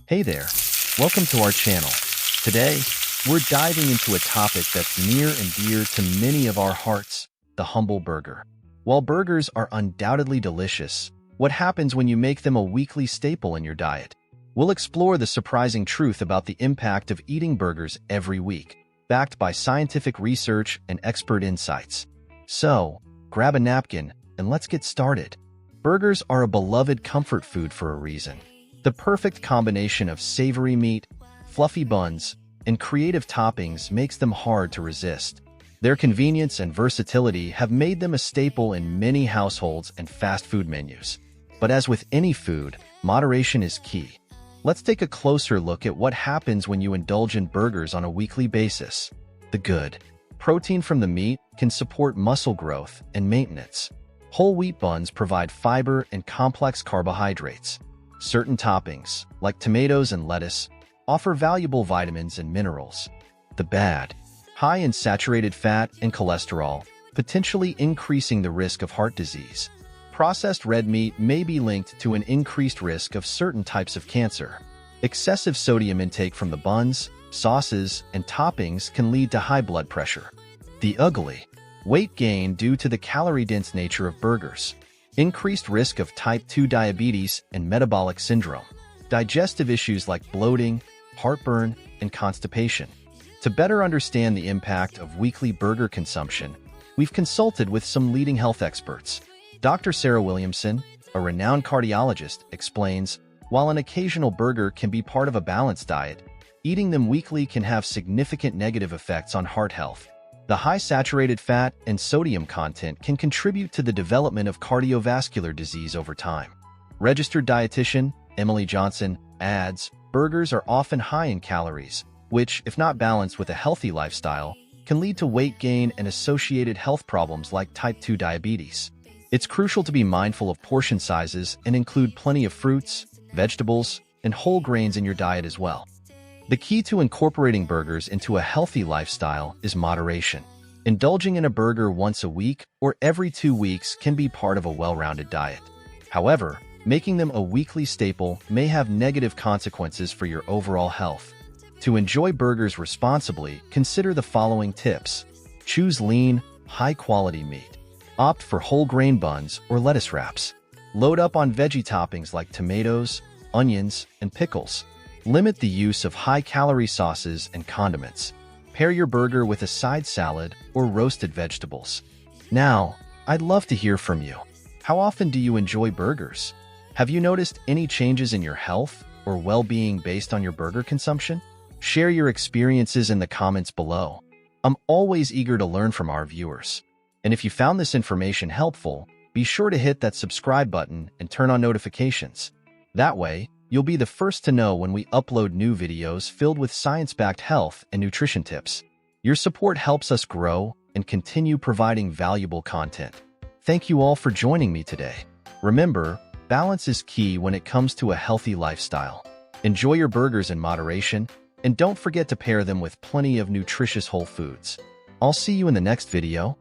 Hey there, welcome to our channel. Today, we're diving into a topic that's near and dear to many of our hearts, the humble burger. While burgers are undoubtedly delicious, what happens when you make them a weekly staple in your diet? We'll explore the surprising truth about the impact of eating burgers every week, backed by scientific research and expert insights. So, grab a napkin and let's get started. Burgers are a beloved comfort food for a reason. The perfect combination of savory meat, fluffy buns, and creative toppings makes them hard to resist. Their convenience and versatility have made them a staple in many households and fast food menus. But as with any food, moderation is key. Let's take a closer look at what happens when you indulge in burgers on a weekly basis. The good. Protein from the meat can support muscle growth and maintenance. Whole wheat buns provide fiber and complex carbohydrates. Certain toppings, like tomatoes and lettuce, offer valuable vitamins and minerals. The bad. High in saturated fat and cholesterol, potentially increasing the risk of heart disease. Processed red meat may be linked to an increased risk of certain types of cancer. Excessive sodium intake from the buns, sauces, and toppings can lead to high blood pressure. The ugly. Weight gain due to the calorie-dense nature of burgers. Increased risk of type 2 diabetes and metabolic syndrome. Digestive issues like bloating, heartburn, and constipation. To better understand the impact of weekly burger consumption, we've consulted with some leading health experts. Dr. Sarah Williamson, a renowned cardiologist, explains, while an occasional burger can be part of a balanced diet, eating them weekly can have significant negative effects on heart health. The high saturated fat and sodium content can contribute to the development of cardiovascular disease over time. Registered dietitian Emily Johnson adds, burgers are often high in calories, which, if not balanced with a healthy lifestyle, can lead to weight gain and associated health problems like type 2 diabetes. It's crucial to be mindful of portion sizes and include plenty of fruits, vegetables, and whole grains in your diet as well. The key to incorporating burgers into a healthy lifestyle is moderation. Indulging in a burger once a week or every 2 weeks can be part of a well-rounded diet. However, making them a weekly staple may have negative consequences for your overall health. To enjoy burgers responsibly, consider the following tips. Choose lean, high-quality meat. Opt for whole grain buns or lettuce wraps. Load up on veggie toppings like tomatoes, onions, and pickles. Limit the use of high-calorie sauces and condiments. Pair your burger with a side salad or roasted vegetables. Now, I'd love to hear from you. How often do you enjoy burgers? Have you noticed any changes in your health or well-being based on your burger consumption? Share your experiences in the comments below. I'm always eager to learn from our viewers. And if you found this information helpful, be sure to hit that subscribe button and turn on notifications. That way, you'll be the first to know when we upload new videos filled with science-backed health and nutrition tips. Your support helps us grow and continue providing valuable content. Thank you all for joining me today. Remember, balance is key when it comes to a healthy lifestyle. Enjoy your burgers in moderation, and don't forget to pair them with plenty of nutritious whole foods. I'll see you in the next video.